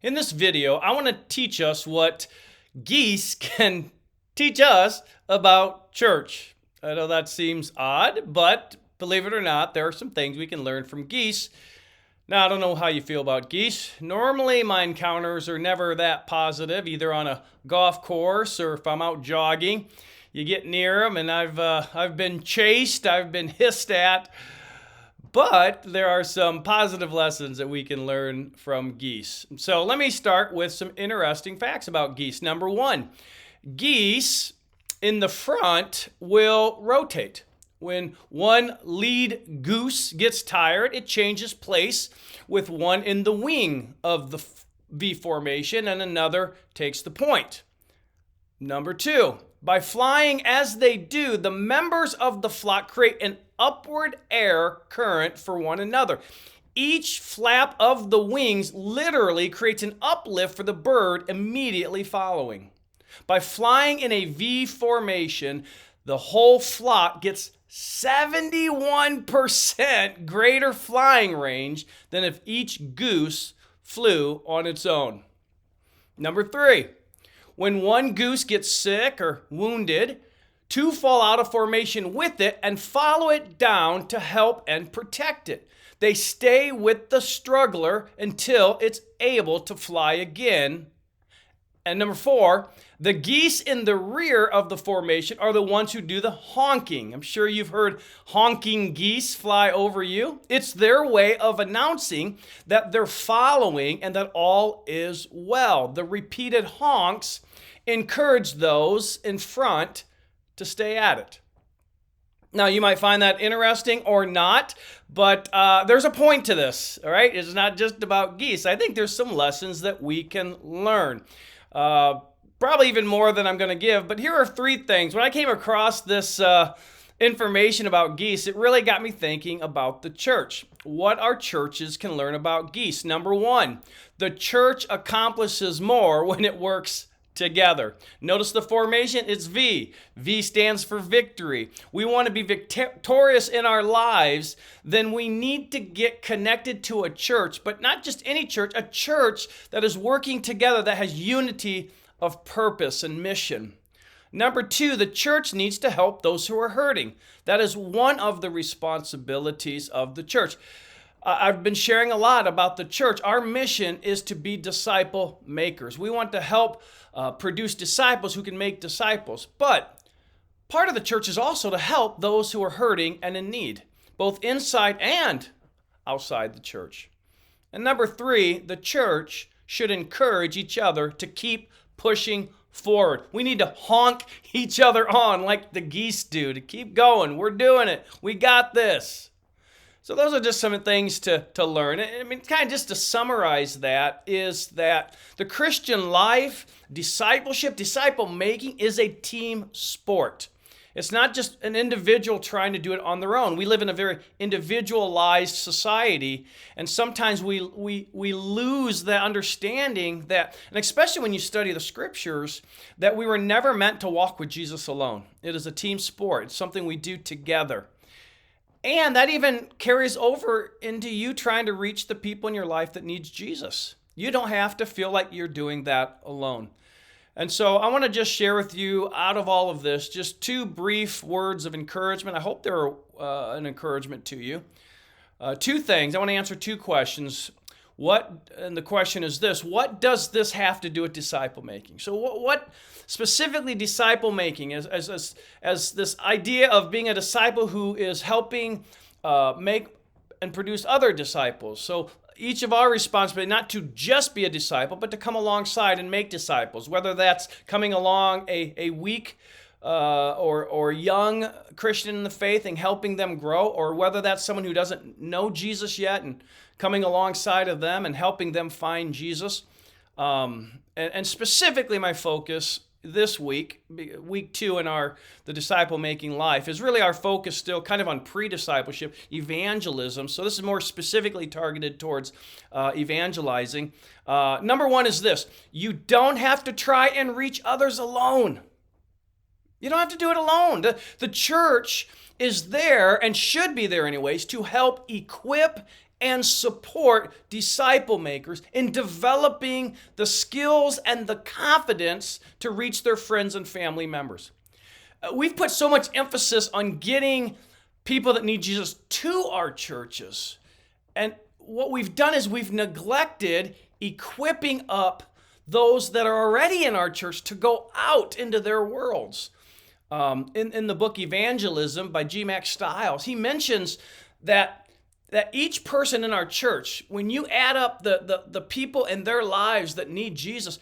In this video, I want to teach us what geese can teach us about church. I know that seems odd, but believe it or not, there are some things we can learn from geese. Now, I don't know how you feel about geese. Normally, my encounters are never that positive, either on a golf course or if I'm out jogging. You get near them, and I've been chased, I've been hissed at. But there are some positive lessons that we can learn from geese. So let me start with some interesting facts about geese. Number one, geese in the front will rotate. When one lead goose gets tired, it changes place with one in the wing of the V formation and another takes the point. Number two, by flying as they do, the members of the flock create an upward air current for one another. Each flap of the wings literally creates an uplift for the bird immediately following. By flying in a V formation, the whole flock gets 71% greater flying range than if each goose flew on its own. Number three, when one goose gets sick or wounded, two fall out of formation with it and follow it down to help and protect it. They stay with the struggler until it's able to fly again. And number four, the geese in the rear of the formation are the ones who do the honking. I'm sure you've heard honking geese fly over you. It's their way of announcing that they're following and that all is well. The repeated honks encourage those in front to stay at it. Now, you might find that interesting or not, but there's a point to this, all right? It's not just about geese. I think there's some lessons that we can learn. Probably even more than I'm going to give, but here are three things. When I came across this information about geese, it really got me thinking about the church. What our churches can learn about geese. Number one, the church accomplishes more when it works together. Notice the formation, it's V. V stands for victory. We want to be victorious in our lives, then we need to get connected to a church, but not just any church, a church that is working together, that has unity of purpose and mission. Number two, the church needs to help those who are hurting. That is one of the responsibilities of the church. I've been sharing a lot about the church. Our mission is to be disciple makers. We want to help produce disciples who can make disciples. But part of the church is also to help those who are hurting and in need, both inside and outside the church. And number three, the church should encourage each other to keep pushing forward. We need to honk each other on like the geese do, to keep going. We're doing it. We got this. So those are just some things to learn. I mean, kind of just to summarize that is that the Christian life, discipleship, disciple making is a team sport. It's not just an individual trying to do it on their own. We live in a very individualized society, and sometimes we lose the understanding that, and especially when you study the scriptures, that we were never meant to walk with Jesus alone. It is a team sport. It's something we do together. And that even carries over into you trying to reach the people in your life that needs Jesus. You don't have to feel like you're doing that alone. And so I want to just share with you, out of all of this, just two brief words of encouragement. I hope they're an encouragement to you. Two things. I want to answer two questions. And the question is this: what does this have to do with disciple making? So what specifically disciple making as this idea of being a disciple who is helping make and produce other disciples. So each of our responsibility not to just be a disciple, but to come alongside and make disciples, whether that's coming along a weak or young Christian in the faith and helping them grow, or whether that's someone who doesn't know Jesus yet and coming alongside of them and helping them find Jesus. And specifically my focus this week 2 in the disciple-making life, is really our focus still kind of on pre-discipleship, evangelism. So this is more specifically targeted towards evangelizing. Number one is this: you don't have to try and reach others alone. You don't have to do it alone. The church is there, and should be there anyways, to help equip and support disciple makers in developing the skills and the confidence to reach their friends and family members. We've put so much emphasis on getting people that need Jesus to our churches. And what we've done is we've neglected equipping up those that are already in our church to go out into their worlds. In the book Evangelism by G. Mack Stiles, he mentions that each person in our church, when you add up the people in their lives that need Jesus,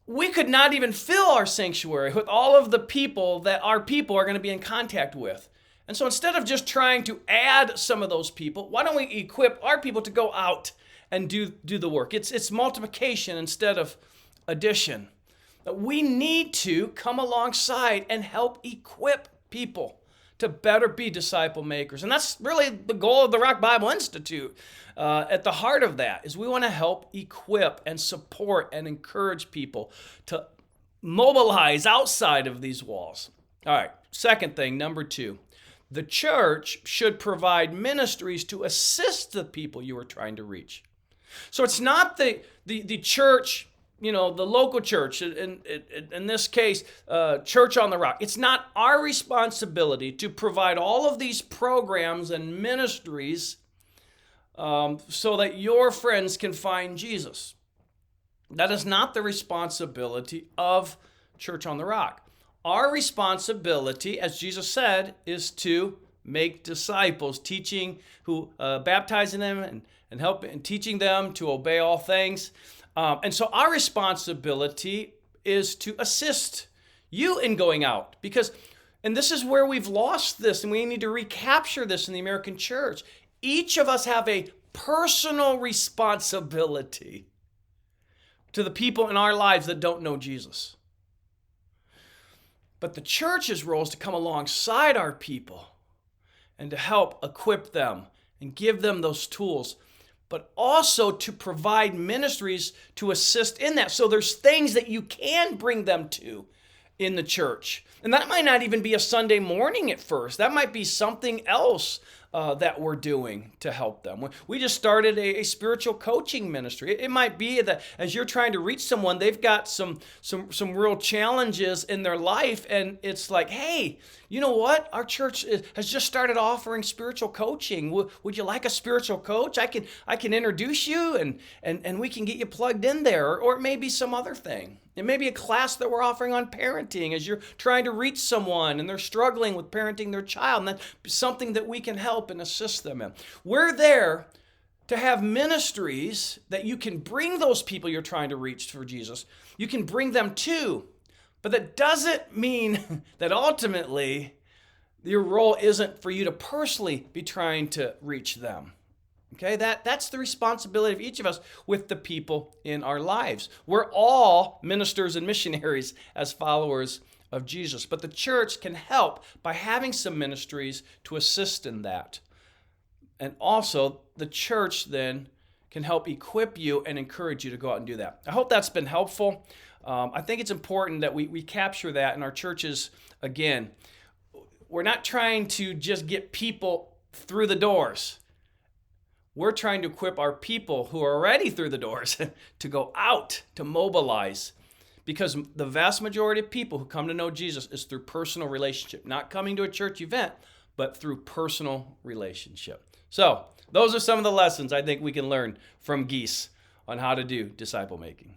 we could not even fill our sanctuary with all of the people that our people are going to be in contact with. And so instead of just trying to add some of those people, why don't we equip our people to go out and do the work? It's multiplication instead of addition. We need to come alongside and help equip people to better be disciple makers. And that's really the goal of the Rock Bible Institute. At the heart of that is we want to help equip and support and encourage people to mobilize outside of these walls. All right, second thing, number 2. The church should provide ministries to assist the people you are trying to reach. So it's not the church, the local church, in this case, Church on the Rock. It's not our responsibility to provide all of these programs and ministries so that your friends can find Jesus. That is not the responsibility of Church on the Rock. Our responsibility, as Jesus said, is to make disciples, baptizing them and helping and teaching them to obey all things. And so our responsibility is to assist you in going out, and this is where we've lost this, and we need to recapture this in the American church. Each of us have a personal responsibility to the people in our lives that don't know Jesus. But the church's role is to come alongside our people and to help equip them and give them those tools, but also to provide ministries to assist in that. So there's things that you can bring them to in the church. And that might not even be a Sunday morning at first. That might be something else that we're doing to help them. We just started a spiritual coaching ministry. It might be that as you're trying to reach someone, they've got some real challenges in their life, and it's like, hey, you know what? Our church has just started offering spiritual coaching. Would you like a spiritual coach? I can introduce you, and we can get you plugged in there, or it may be some other thing. It may be a class that we're offering on parenting as you're trying to reach someone and they're struggling with parenting their child, and that's something that we can help and assist them in. We're there to have ministries that you can bring those people you're trying to reach for Jesus. You can bring them to, but that doesn't mean that ultimately your role isn't for you to personally be trying to reach them. Okay, that's the responsibility of each of us with the people in our lives. We're all ministers and missionaries as followers of Jesus, but the church can help by having some ministries to assist in that. And also, the church then can help equip you and encourage you to go out and do that. I hope that's been helpful. I think it's important that we capture that in our churches. Again, we're not trying to just get people through the doors. We're trying to equip our people who are already through the doors to go out, to mobilize. Because the vast majority of people who come to know Jesus is through personal relationship. Not coming to a church event, but through personal relationship. So, those are some of the lessons I think we can learn from Geese on how to do disciple making.